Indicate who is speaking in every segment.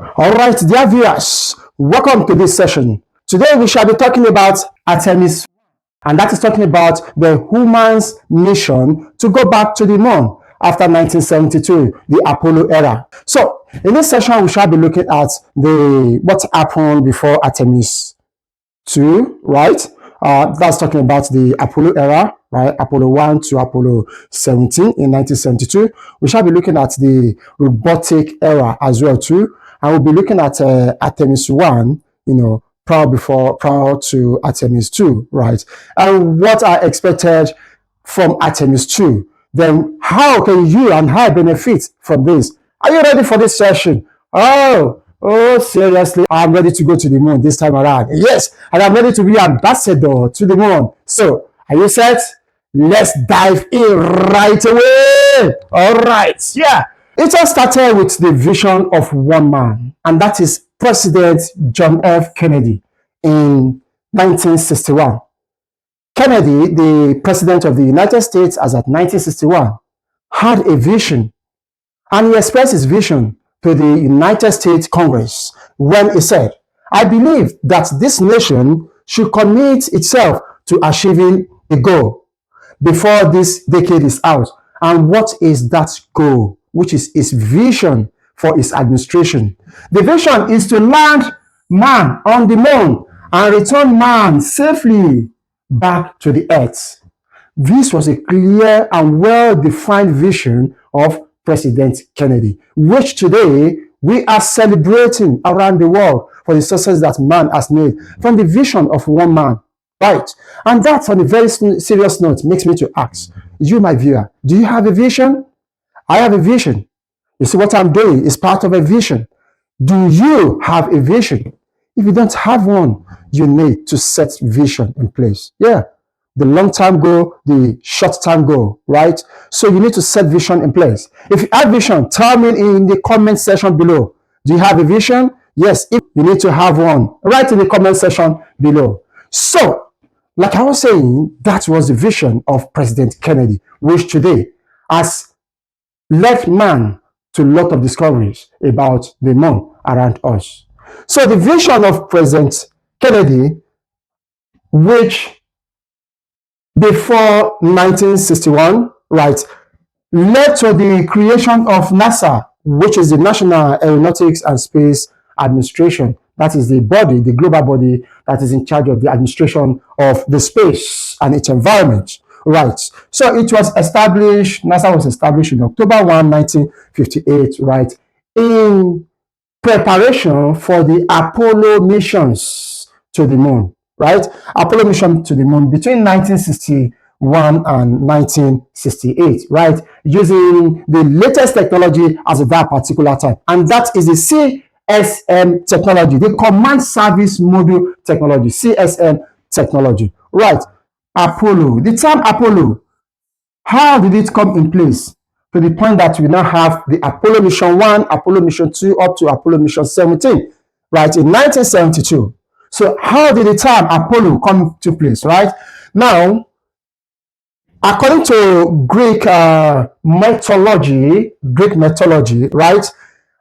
Speaker 1: All right, dear viewers, welcome to this session. Today we shall be talking about Artemis, and that is talking about the human's mission to go back to the moon after 1972, the Apollo era. So, in this session, we shall be looking at what happened before Artemis 2, right? That's talking about the Apollo era, right? Apollo 1 to Apollo 17 in 1972. We shall be looking at the robotic era as well too. And we'll be looking at Artemis 1, prior to Artemis 2, right? And what are expected from Artemis 2. Then how can you and I benefit from this? Are you ready for this session? Oh, seriously, I'm ready to go to the moon this time around. Yes, and I'm ready to be ambassador to the moon. So, are you set? Let's dive in right away. All right, yeah. It all started with the vision of one man, and that is President John F. Kennedy in 1961. Kennedy, the president of the United States as at 1961, had a vision, and he expressed his vision to the United States Congress when he said, I believe that this nation should commit itself to achieving a goal before this decade is out. And what is that goal? Which is his vision for his administration. The vision is to land man on the moon and return man safely back to the earth. This was a clear and well-defined vision of President Kennedy, which today we are celebrating around the world for the success that man has made from the vision of one man, right? And that, on a very serious note, makes me to ask, you, my viewer, do you have a vision? I have a vision. You see, what I'm doing is part of a vision. Do you have a vision? If you don't have one, you need to set vision in place. Yeah. The long-term goal, the short-term goal, right? So you need to set vision in place. If you have vision, tell me in the comment section below. Do you have a vision? Yes, if you need to have one, write in the comment section below. So, like I was saying, that was the vision of President Kennedy, which today has led man to a lot of discoveries about the moon around us. So the vision of President Kennedy, which before 1961, right, led to the creation of NASA, which is the National Aeronautics and Space Administration. That is the body, the global body that is in charge of the administration of the space and its environment. Right. So it was established, NASA was established in October 1, 1958, right, in preparation for the Apollo missions to the moon, right? Apollo mission to the moon between 1961 and 1968, right? Using the latest technology as of that particular time. And that is the CSM technology, the Command Service Module technology, CSM technology, right? Apollo. The term Apollo, how did it come in place? To the point that we now have the Apollo Mission 1, Apollo Mission 2, up to Apollo Mission 17, right, in 1972. So how did the term Apollo come to place, right? Now, according to Greek mythology, right,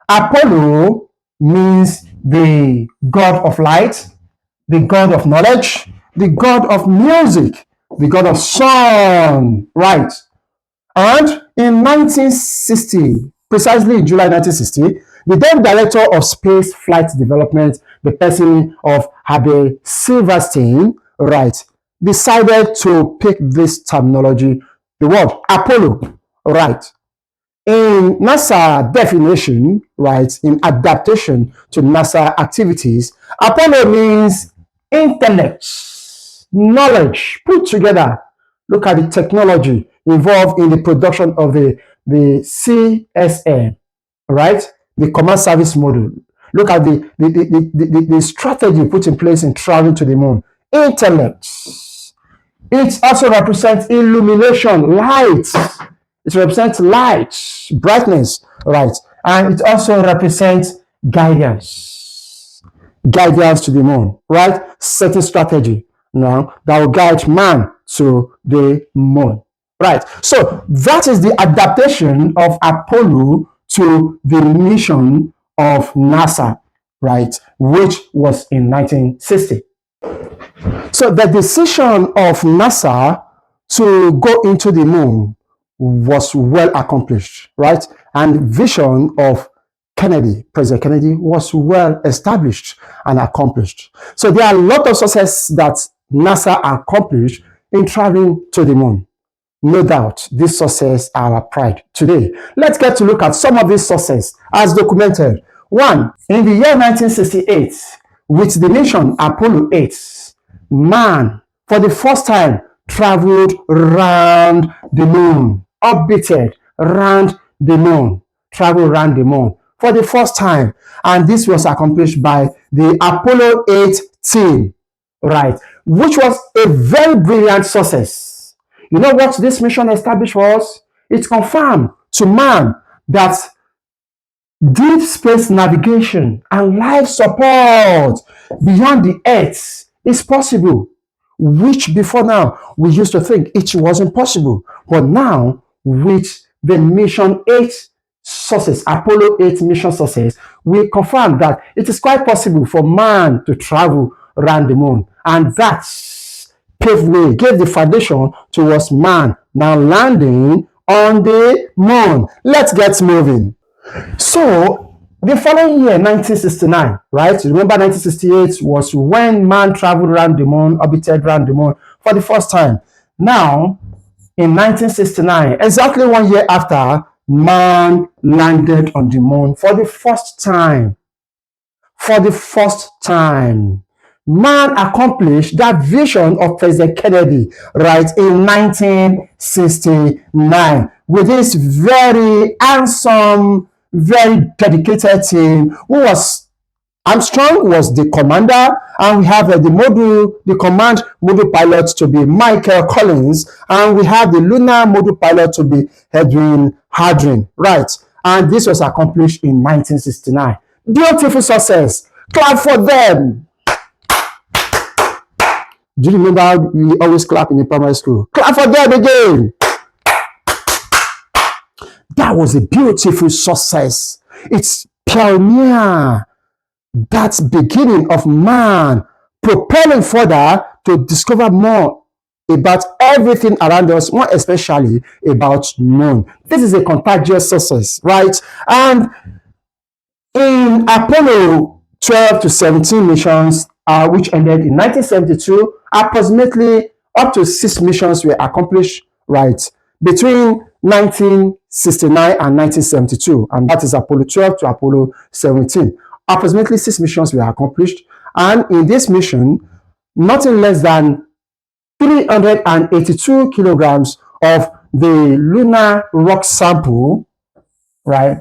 Speaker 1: Apollo means the god of light, the god of knowledge, the god of music, the god of song, right? And in 1960, precisely in July 1960, the then director of Spaceflight development, the person of Habe Silverstein, right, decided to pick this terminology, the word Apollo, right? In NASA definition, right, in adaptation to NASA activities, Apollo means intellect, knowledge put together. Look at the technology involved in the production of the CSM, right? The Command Service Module. Look at the strategy put in place in traveling to the moon. Intellect. It also represents illumination, light. It represents light, brightness, right? And it also represents guidance. Guidance to the moon, right? Setting strategy now that will guide man to the moon, right? So that is the adaptation of Apollo to the mission of NASA, right, which was in 1960. So the decision of NASA to go into the moon was well accomplished, right? And vision of President Kennedy, was well established and accomplished. So there are a lot of success that NASA accomplished in traveling to the moon. No doubt, this success are our pride today. Let's get to look at some of these success as documented. One, in the year 1968, with the mission Apollo 8, man, for the first time, traveled around the moon, orbited around the moon, traveled around the moon for the first time. And this was accomplished by the Apollo 8 team, right, which was a very brilliant success. You know what this mission established for us? It confirmed to man that deep space navigation and life support beyond the Earth is possible, which before now we used to think it wasn't possible. But now, with the mission 8 success, Apollo 8 mission success, we confirm that it is quite possible for man to travel around the moon. And that's paved way, gave the foundation towards man now landing on the moon. Let's get moving. So the following year, 1969, right? Remember 1968 was when man traveled around the moon, orbited around the moon for the first time. Now, in 1969, exactly 1 year after, man landed on the moon for the first time. For the first time, man accomplished that vision of President Kennedy, right, in 1969 with this very handsome, very dedicated team who was Armstrong was the commander, and we have the command module pilot to be Michael Collins, and we have the lunar module pilot to be Edwin Aldrin, right? And this was accomplished in 1969. Beautiful success. Clap for them. Do you remember how we always clap in the primary school? Clap for them again. That was a beautiful success. It's pioneer. That's beginning of man propelling further to discover more about everything around us, more especially about moon. This is a contagious success, right? And in Apollo 12 to 17 missions, which ended in 1972, approximately up to 6 missions were accomplished, right, between 1969 and 1972, and that is Apollo 12 to Apollo 17. Approximately 6 missions were accomplished, and in this mission, nothing less than 382 kilograms of the lunar rock sample, right,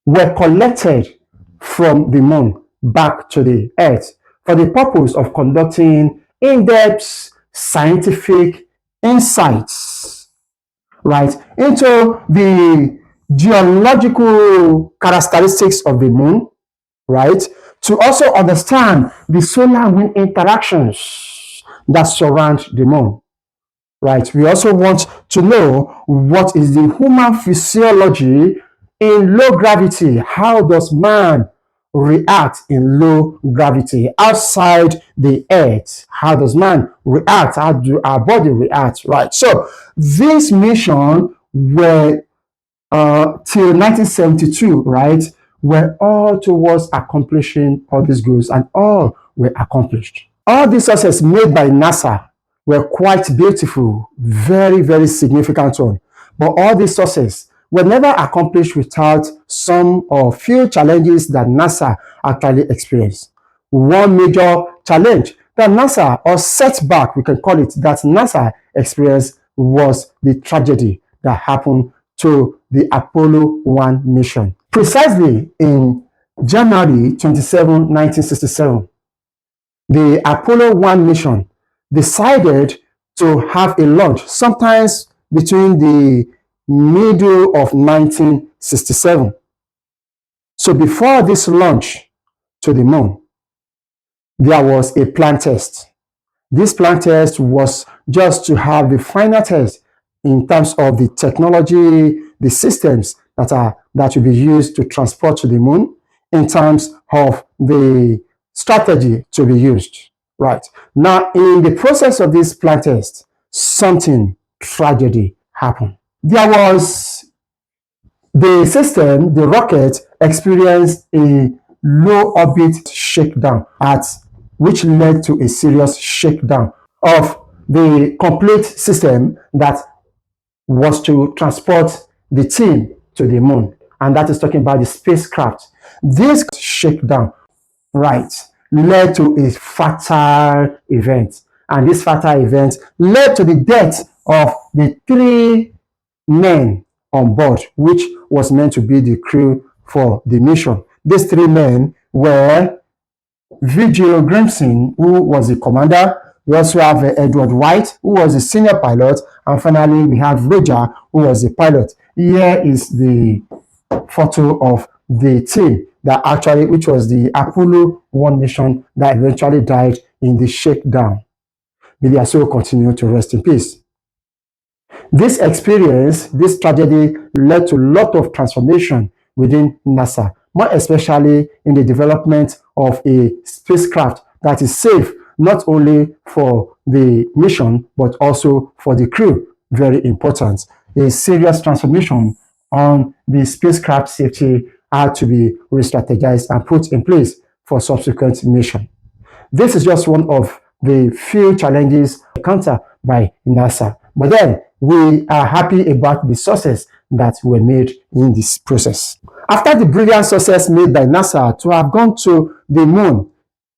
Speaker 1: were collected from the moon back to the Earth for the purpose of conducting in-depth scientific insights, right, into the geological characteristics of the moon, right, to also understand the solar wind interactions that surround the moon, right. We also want to know what is the human physiology in low gravity. How does man react in low gravity outside the Earth? How does man react? How do our body react, right? So this mission were till 1972, right, were all towards accomplishing all these goals, and all were accomplished. All these successes made by NASA were quite beautiful, very, very significant one. But all these successes were never accomplished without some or few challenges that NASA actually experienced. One major challenge that NASA, or setback, we can call it, that NASA experienced was the tragedy that happened to the Apollo 1 mission. Precisely in January 27, 1967, the Apollo 1 mission decided to have a launch sometimes between the middle of 1967. So before this launch to the moon, there was a plan test. This plan test was just to have the final test in terms of the technology, the systems that will be used to transport to the moon in terms of the strategy to be used. Right. Now, in the process of this flight test, something tragedy happened. There was the system, the rocket experienced a low orbit shakedown which led to a serious shakedown of the complete system that was to transport the team to the moon. And that is talking about the spacecraft. This shakedown, right, led to a fatal event. And this fatal event led to the death of the 3 men on board, which was meant to be the crew for the mission. These 3 men were Vigil Grimson, who was the commander. We also have Edward White, who was the senior pilot. And finally, we have Roger, who was the pilot. Here is the photo of the team which was the Apollo 1 mission that eventually died in the shakedown. May their soul continue to rest in peace. This experience, this tragedy, led to a lot of transformation within NASA, more especially in the development of a spacecraft that is safe not only for the mission but also for the crew. Very important. A serious transformation on the spacecraft safety had to be re-strategized and put in place for subsequent mission. This is just one of the few challenges encountered by NASA. But then we are happy about the success that were made in this process. After the brilliant success made by NASA to have gone to the moon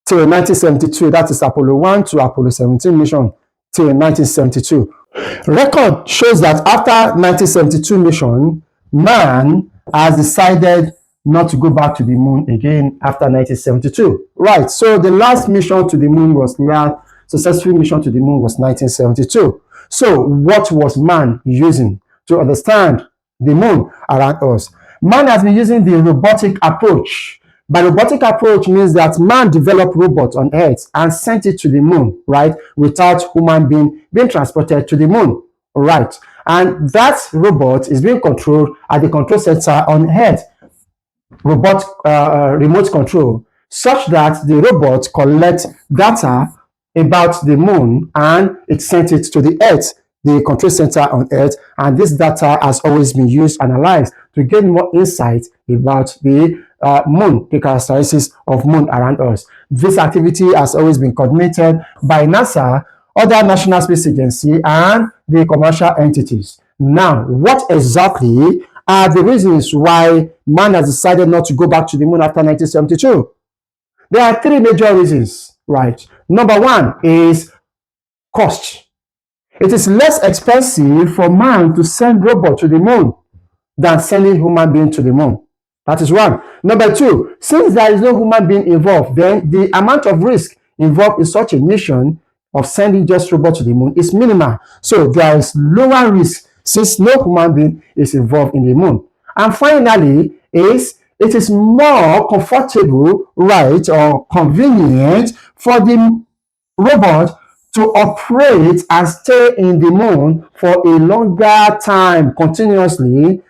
Speaker 1: till 1972, that is Apollo 1 to Apollo 17 mission till 1972. Record shows that after 1972 mission, man has decided not to go back to the moon again after 1972. Right, so the last mission to the moon successful mission to the moon was 1972. So what was man using to understand the moon around us? Man has been using the robotic approach. By robotic approach means that man developed robots on Earth and sent it to the moon, right, without human being transported to the moon, right? And that robot is being controlled at the control center on Earth, remote control, such that the robot collects data about the moon and it sent it to the Earth, the control center on Earth, and this data has always been used, analyzed to gain more insight about the moon, the characteristics of moon around us. This activity has always been coordinated by NASA, other national space agency, and the commercial entities. Now, what exactly are the reasons why man has decided not to go back to the moon after 1972? There are 3 major reasons, right? Number 1 is cost. It is less expensive for man to send robot to the moon than sending human being to the moon. That is 1. Number 2, since there is no human being involved, then the amount of risk involved in such a mission of sending just robot to the moon is minimal. So there is lower risk since no human being is involved in the moon. And finally, it is more comfortable, right, or convenient for the robot to operate and stay in the moon for a longer time continuously,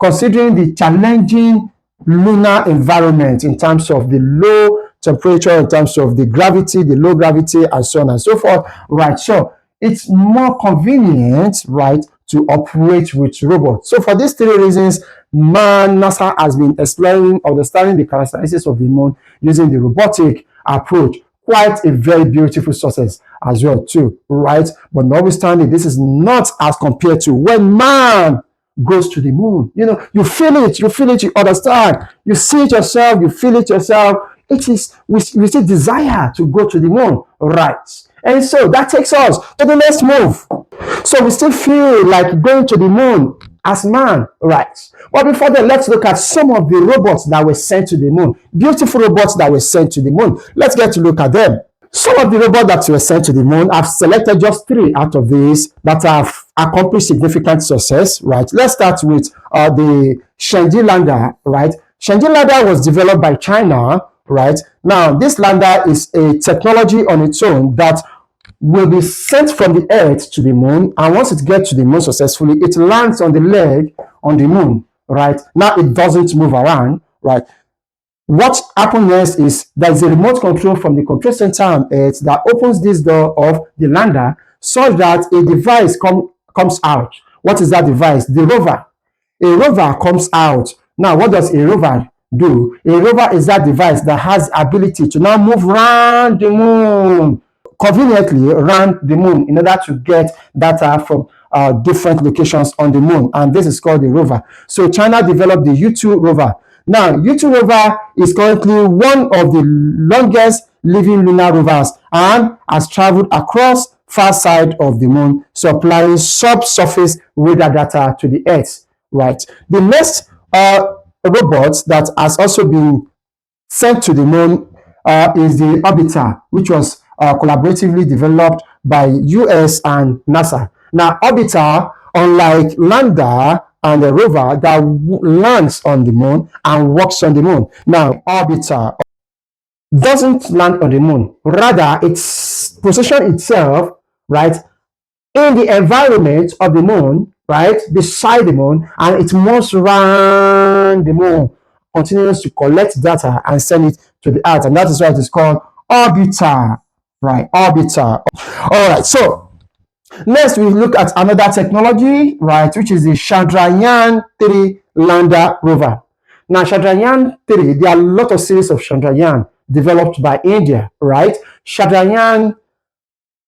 Speaker 1: considering the challenging lunar environment in terms of the low temperature, in terms of the gravity, the low gravity, and so on and so forth, right? So it's more convenient, right, to operate with robots. So for these 3 reasons, NASA has been exploring, understanding the characteristics of the moon using the robotic approach. Quite a very beautiful success as well too, right? But notwithstanding, this is not as compared to when man goes to the moon. You feel it, you understand, you see it yourself, you feel it yourself. It is, we see desire to go to the moon, right? And so that takes us to the next move. So we still feel like going to the moon as man, right? But before that, let's look at some of the robots that were sent to the moon. Beautiful robots that were sent to the moon. Let's get to look at them. Some of the robots that were sent to the moon, I've selected just 3 out of these that have accomplished significant success, right? Let's start with the Shenzhou lander, right? Shenzhou lander was developed by China, right? Now, this lander is a technology on its own that will be sent from the Earth to the moon, and once it gets to the moon successfully, it lands on the leg on the moon, right? Now it doesn't move around, right? What happens next is there's a remote control from the control center on Earth that opens this door of the lander such that a device comes out. What is that device? The rover. A rover comes out. Now, what does a rover do? A rover is that device that has ability to now move around the moon, conveniently around the moon, in order to get data from different locations on the moon. And this is called the rover. So China developed the U2 rover. Now, U2 rover is currently one of the longest living lunar rovers and has traveled across far side of the moon, supplying subsurface radar data to the Earth. Right. The next robot that has also been sent to the moon is the orbiter, which was collaboratively developed by US and NASA. Now, orbiter, unlike lander and the rover that lands on the moon and walks on the moon. Now, orbiter doesn't land on the moon. Rather, its position itself, right, in the environment of the moon, right, beside the moon, and it moves around the moon, continues to collect data and send it to the Earth, and that is why it is called orbiter, right? Orbiter. All right. So next, we look at another technology, right, which is the Chandrayaan-3 lander rover. Now, Chandrayaan-3, there are a lot of series of Chandrayaan developed by India, right? Chandrayaan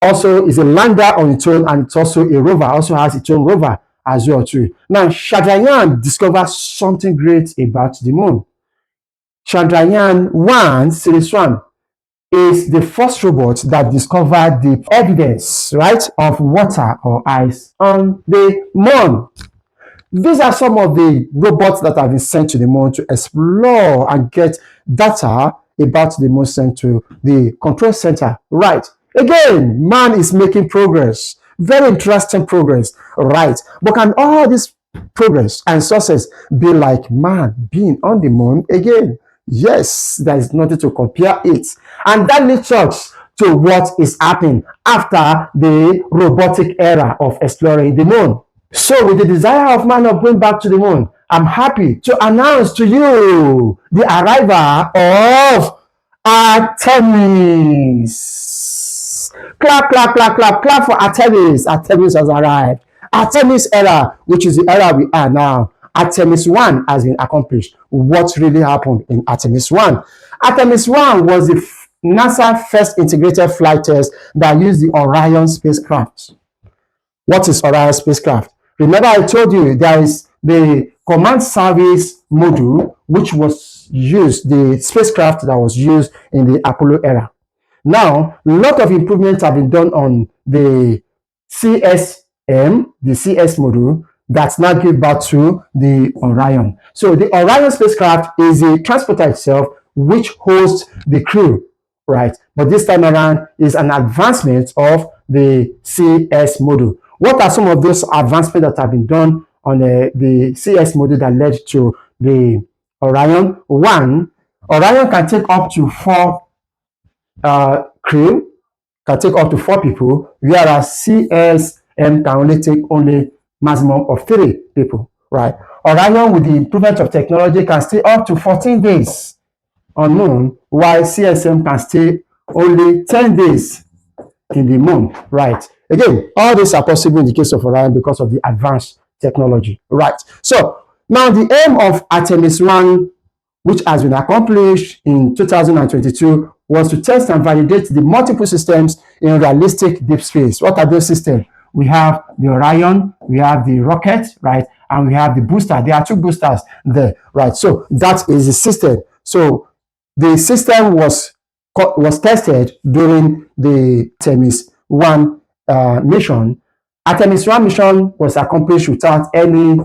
Speaker 1: also is a lander on its own, and it's also a rover, also has its own rover as well too. Now, Chandrayaan discovered something great about the moon. Chandrayaan-1, Series 1, is the first robot that discovered the evidence, right, of water or ice on the moon. These are some of the robots that have been sent to the moon to explore and get data about the moon sent to the control center. Right. Again, man is making progress. Very interesting progress. Right. But can all this progress and success be like man being on the moon again? Yes, there is nothing to compare it. And that leads us to what is happening after the robotic era of exploring the moon. So with the desire of man of going back to the moon, I'm happy to announce to you the arrival of Artemis. Clap, clap, clap, clap, clap for Artemis. Artemis has arrived. Artemis era, which is the era we are now. Artemis 1 has been accomplished. What really happened in Artemis 1? Artemis 1 was the NASA first integrated flight test that used the Orion spacecraft. What is Orion spacecraft? Remember, I told you there is the command service module, which was used, the spacecraft that was used in the Apollo era. Now, a lot of improvements have been done on the CSM, the CS module, that's now give birth to the Orion. So the Orion spacecraft is a transporter itself, which hosts the crew, right? But this time around is an advancement of the CS module. What are some of those advancements that have been done on the CS module that led to the Orion? One, Orion can take up to 4 crew, can take up to 4 people, whereas CSM can only take maximum of 3 people, right? Orion, with the improvement of technology, can stay up to 14 days on moon, while CSM can stay only 10 days in the moon, right? Again, all these are possible in the case of Orion because of the advanced technology, right? So now the aim of Artemis 1, which has been accomplished in 2022, was to test and validate the multiple systems in realistic deep space. What are those systems? We have the Orion, we have the rocket, right? And we have the booster. There are 2 boosters there, right? So that is the system. So the system was tested during the Artemis 1 mission. Artemis 1 mission was accomplished without any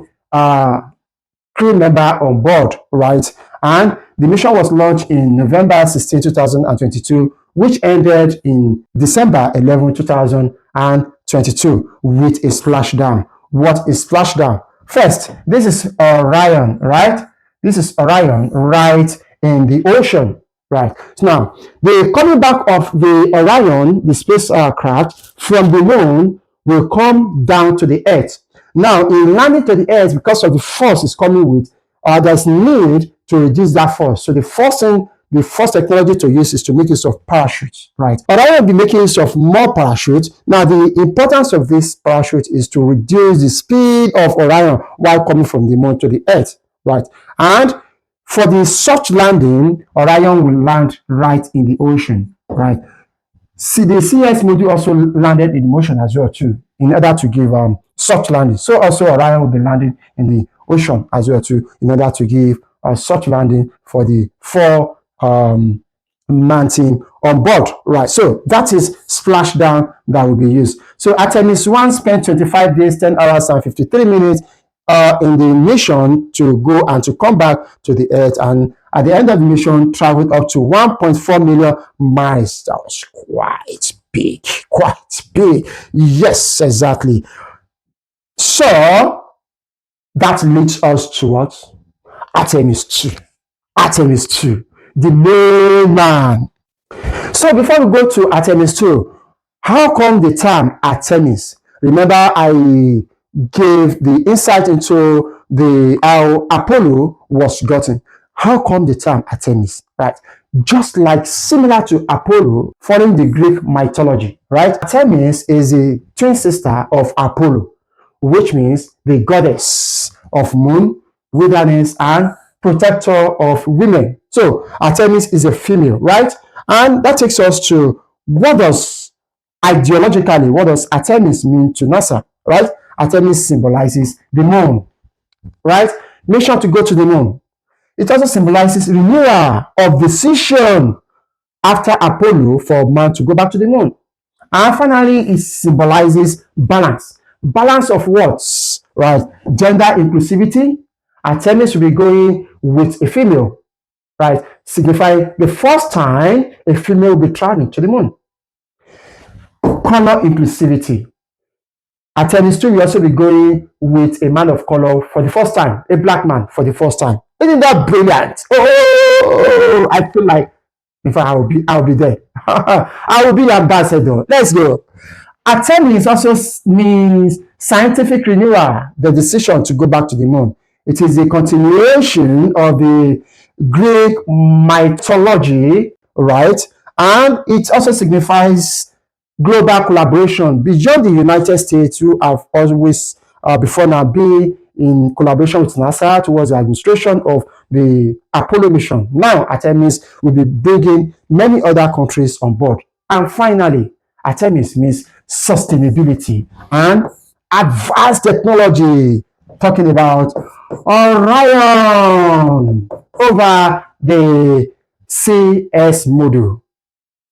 Speaker 1: crew member on board, right? And the mission was launched in November 16, 2022, which ended in December 11, 2022 with a splashdown. What is splashdown? First, this is Orion, right? This is Orion right in the ocean, right? So now, the coming back of the Orion, the spacecraft from the moon, will come down to the Earth. Now, in landing to the earth, because of the force it's coming with, there's need to reduce that force. So the first technology to use is to make use of parachutes, right? But I will be making use of more parachutes. Now, the importance of this parachute is to reduce the speed of Orion while coming from the moon to the earth, right? And for the soft landing, Orion will land right in the ocean, right? See, the CS module also landed in motion as well too, in order to give soft landing. So also Orion will be landing in the ocean as well too, in order to give a soft landing for the 4-man team on board, right? So that is splashdown that will be used. So Artemis 1 spent 25 days, 10 hours and 53 minutes in the mission to go and to come back to the earth, and at the end of the mission traveled up to 1.4 million miles. That was quite big. Yes, exactly. So that leads us to what? Artemis 2, the main man. So before we go to Artemis 2, how come the term Artemis? Remember, I gave the insight into how Apollo was gotten. How come the term Artemis, right? Just like similar to Apollo, following the Greek mythology, right? Artemis is the twin sister of Apollo, which means the goddess of moon, wilderness, and protector of women. So Artemis is a female, right? And that takes us to what does Artemis mean to NASA, right? Artemis symbolizes the moon, right? Mission to go to the moon. It also symbolizes renewal of decision after Apollo for man to go back to the moon. And finally, it symbolizes balance. Balance of what? Right? Gender inclusivity. Artemis will be going with a female, right? Signifying the first time a female will be traveling to the moon. Color inclusivity. Artemis 2 will also be going with a man of color for the first time, a black man for the first time. Isn't that brilliant? Oh, I feel like, in fact, I'll be there. I will be the ambassador. Let's go. Artemis also means scientific renewal, the decision to go back to the moon. It is a continuation of the Greek mythology, right? And it also signifies global collaboration beyond the United States, who have always before now been in collaboration with NASA towards the administration of the Apollo mission. Now Artemis will be bringing many other countries on board. And finally, Artemis means sustainability and advanced technology, talking about Orion over the CS module.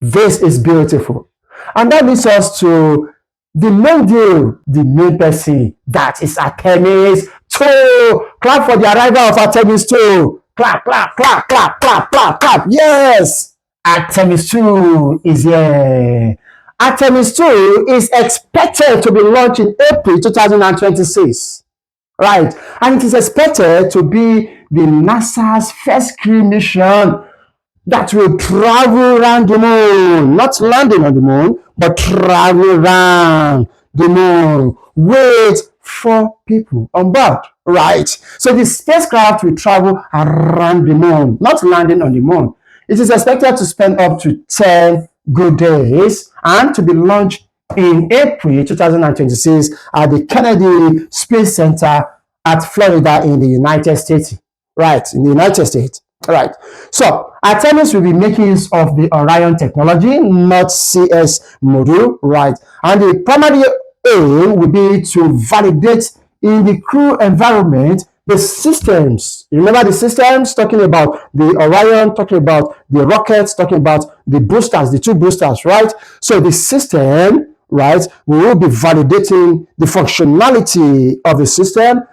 Speaker 1: This is beautiful. And that leads us to the main deal, the main person, that is Artemis 2. Clap for the arrival of Artemis 2. Clap, clap, clap, clap, clap, clap, clap. Yes, Artemis 2 is here. Artemis 2 is expected to be launched in April 2026. Right, and it is expected to be the NASA's first crew mission that will travel around the moon, not landing on the moon, but travel around the moon with 4 people on board, right? So the spacecraft will travel around the moon, not landing on the moon. It is expected to spend up to 10 good days and to be launched in April 2026 at the Kennedy Space Center at Florida in the United States, right? In the United States. Right. So Artemis will be making use of the Orion technology, not CS module, right? And the primary aim will be to validate in the crew environment the systems. You remember the systems, talking about the Orion, talking about the rockets, talking about the boosters, the 2 boosters, right? So the system, right, we will be validating the functionality of the system,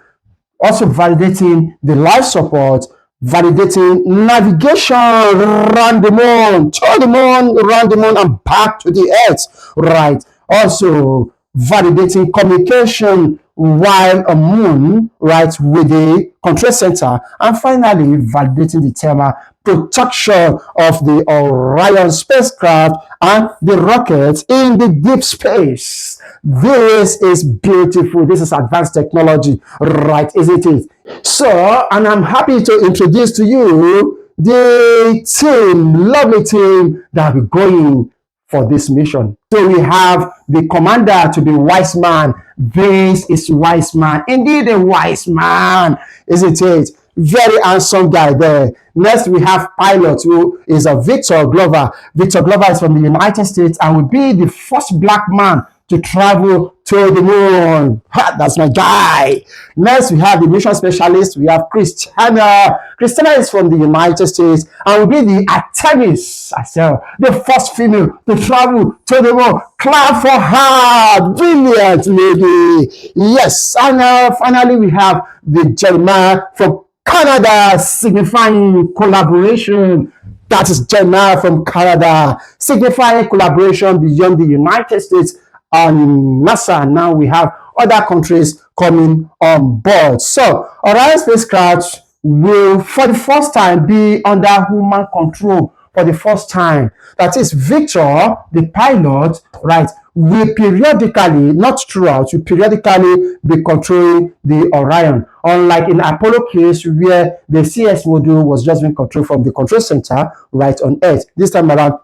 Speaker 1: also validating the life support, validating navigation around the moon, to the moon, around the moon, and back to the earth, right? Also validating communication while a moon, right, with the control center, and finally validating the thermal protection of the Orion spacecraft and the rockets in the deep space. This is beautiful. This is advanced technology, right? Isn't it? So, and I'm happy to introduce to you the team, lovely team that will be going for this mission. So we have the commander to be Wiseman. This is Wiseman. Indeed, a wise man, isn't it? Very handsome guy there. Next, we have pilot who is a Victor Glover. Victor Glover is from the United States and will be the first black man to travel to the moon. Ha, that's my guy. Next, we have the mission specialist. We have Christina. Christina is from the United States and will be the Artemis herself, the first female to travel to the moon. Clap for her. Brilliant lady. Yes. And finally, we have the Jeremiah from Canada, signifying collaboration. That is Jeremiah from Canada, signifying collaboration beyond the United States and NASA. Now we have other countries coming on board. So Orion spacecraft will, for the first time, be under human control for the first time. That is, Victor, the pilot, right, will periodically, not throughout, will periodically be controlling the Orion. Unlike in Apollo case, where the CS module was just being controlled from the control center right on Earth. This time around,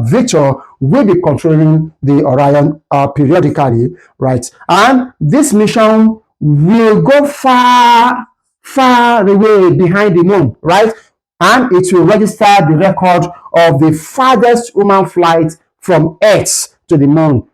Speaker 1: Victor will be controlling the Orion periodically, right? And this mission will go far, far away behind the moon, right? And it will register the record of the farthest human flight from Earth to the moon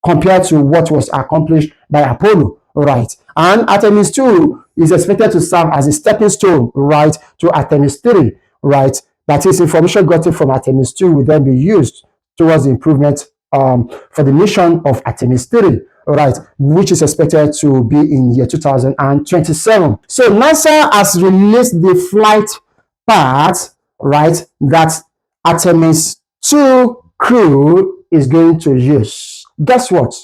Speaker 1: compared to what was accomplished by Apollo, right? And Artemis II is expected to serve as a stepping stone, right, to Artemis III, right? That is, information gotten from Artemis II will then be used towards the improvement for the mission of Artemis III, right, which is expected to be in year 2027. So NASA has released the flight path, right, that Artemis II crew is going to use. Guess what?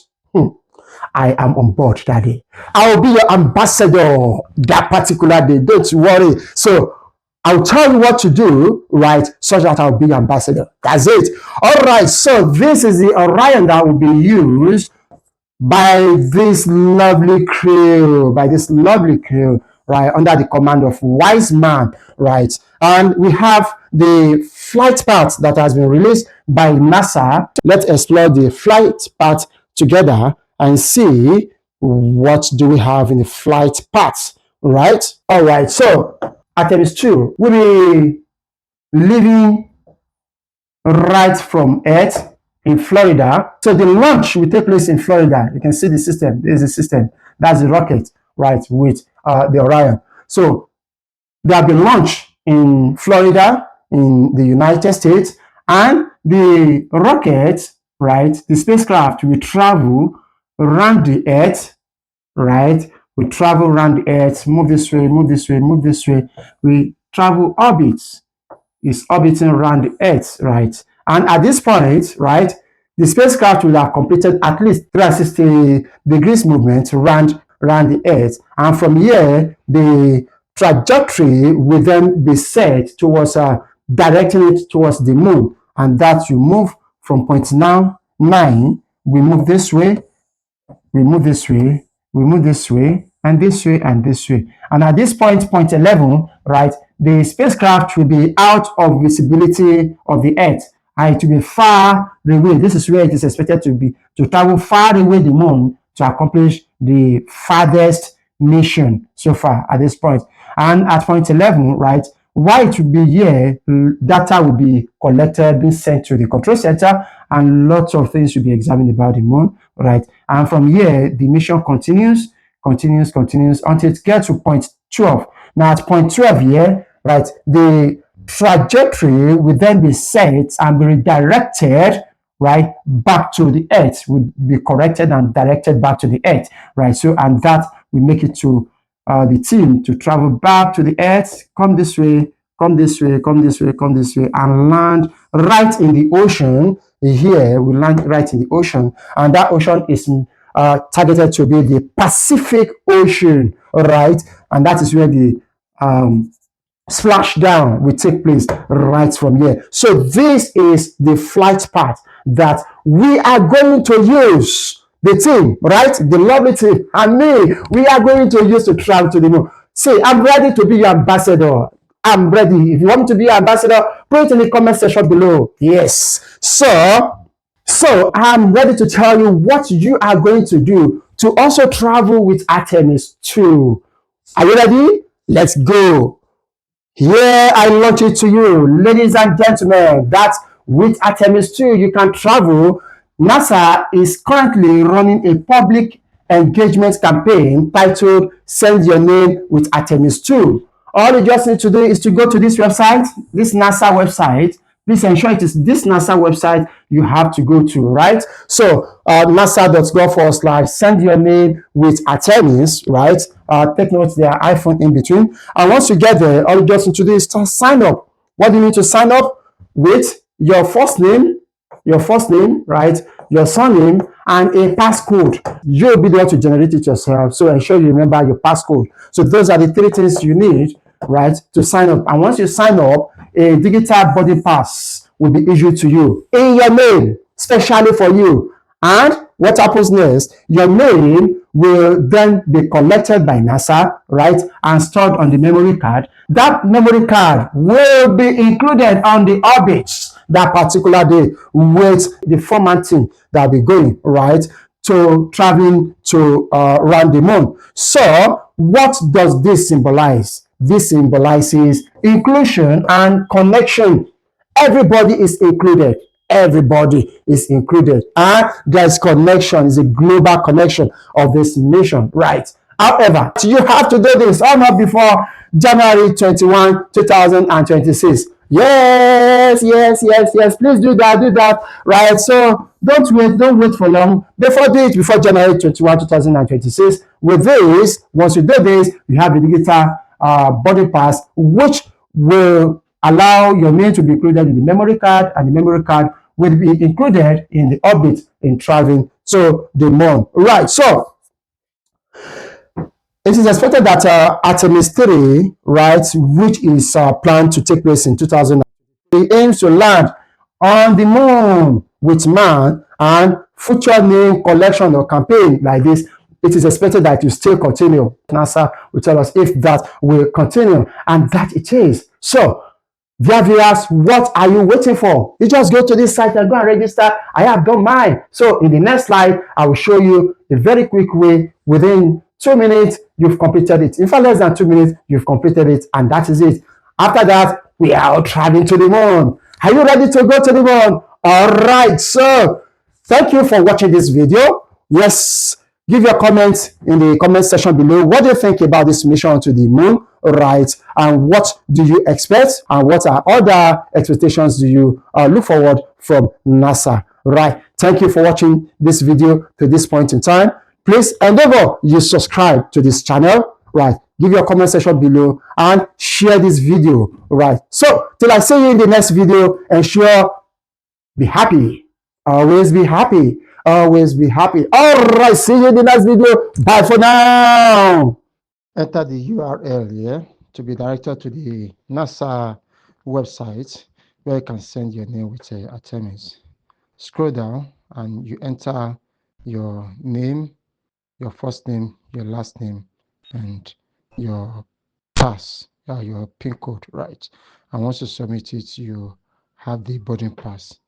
Speaker 1: I am on board that day. I will be your ambassador that particular day. Don't worry. So I'll tell you what to do, right, such that I'll be ambassador. That's it. All right. So this is the Orion that will be used by this lovely crew, right, under the command of Wiseman, right? And we have the flight path that has been released by NASA. Let's explore the flight path together and see what do we have in the flight path, right? All right, so Artemis II will be leaving right from Earth in Florida. So the launch will take place in Florida. You can see the system. There's a system. That's the rocket, right, with the Orion. So they have been launched in Florida, in the United States, and the rocket, right, the spacecraft will travel around the Earth, right? We travel around the Earth, move this way, move this way, move this way. We travel orbits. It's orbiting around the Earth, right? And at this point, right, the spacecraft will have completed at least 360 degrees movement around the Earth. And from here, the trajectory will then be set towards directing it towards the moon. And that you move from point 9, we move this way, we move this way, we move this way, and this way, and this way. And at this point, point 11, right, the spacecraft will be out of visibility of the Earth. And it will be far away. This is where it is expected to travel far away the moon to accomplish the farthest mission so far at this point. And at point 11, right, while it will be here, data will be collected, being sent to the control center, and lots of things will be examined about the moon, right? And from here, the mission continues until it gets to point 12. Now at point 12 here, right, the trajectory will then be set and be redirected, right, back to the Earth, will be corrected and directed back to the Earth, right? So, and that will make it to the team to travel back to the Earth, come this way, come this way, come this way, come this way, and land right in the ocean. Here, we land right in the ocean, and that ocean is targeted to be the Pacific Ocean, all right? And that is where the splashdown will take place right from here. So this is the flight path that we are going to use. The team, right? The lovely team and me, we are going to use to travel to the moon. Say, I'm ready to be your ambassador. I'm ready. If you want me to be your ambassador, put it in the comment section below. Yes. So I'm ready to tell you what you are going to do to also travel with Artemis II. Are you ready? Let's go. Here I launch it to you, ladies and gentlemen, that with Artemis II, you can travel. NASA is currently running a public engagement campaign titled Send Your Name with Artemis II. All you just need to do is to go to this website, this NASA website. Please ensure it is this NASA website you have to go to, right? So nasa.gov/ send your name with Artemis, right? Take note there, iPhone in between. And once you get there, all you just need to do is to sign up. What do you need to sign up with? Your first name, right? Your surname and a passcode. You'll be the one to generate it yourself. So ensure you remember your passcode. So those are the three things you need, right, to sign up. And once you sign up, a digital boarding pass will be issued to you in your name, specially for you. And what happens next? Your name will then be collected by NASA, right, and stored on the memory card. That memory card will be included on the orbit that particular day with the formatting that will be going, right, to traveling to around the moon. So what does this symbolize? This symbolizes inclusion and connection. Everybody is included. Everybody is included. And there's connection, is a global connection of this mission, right? However, you have to do this all not before January 21, 2026. Yes. Please do that, right? So don't wait for long. Before do it before January 21, 2026. With this, once you do this, you have the digital boarding pass, which will allow your name to be included in the memory card, and the memory card will be included in the orbit in traveling to the moon. Right. So it is expected that Artemis 3, right, which is planned to take place in 2003, aims to land on the moon with man, and future name collection or campaign like this, it is expected that it will still continue. NASA will tell us if that will continue, and that it is. So, dear viewers, what are you waiting for? You just go to this site and go and register. I have done mine. So in the next slide, I will show you a very quick way. Within 2 minutes, you've completed it. In fact, less than 2 minutes, you've completed it, and that is it. After that, we are all traveling to the moon. Are you ready to go to the moon? All right. So thank you for watching this video. Yes. Give your comments in the comment section below. What do you think about this mission to the moon, right? And what do you expect? And what are other expectations do you look forward from NASA, right? Thank you for watching this video to this point in time. Please endeavor you subscribe to this channel, right? Give your comment section below and share this video, right? So till I see you in the next video, ensure be happy. Always be happy. Always be happy. All right. See you in the next video. Bye for now.
Speaker 2: Enter the URL here to be directed to the NASA website where you can send your name with Artemis. Scroll down and you enter your name, your first name, your last name, and your pass, your PIN code, right? And once you submit it, you have the boarding pass.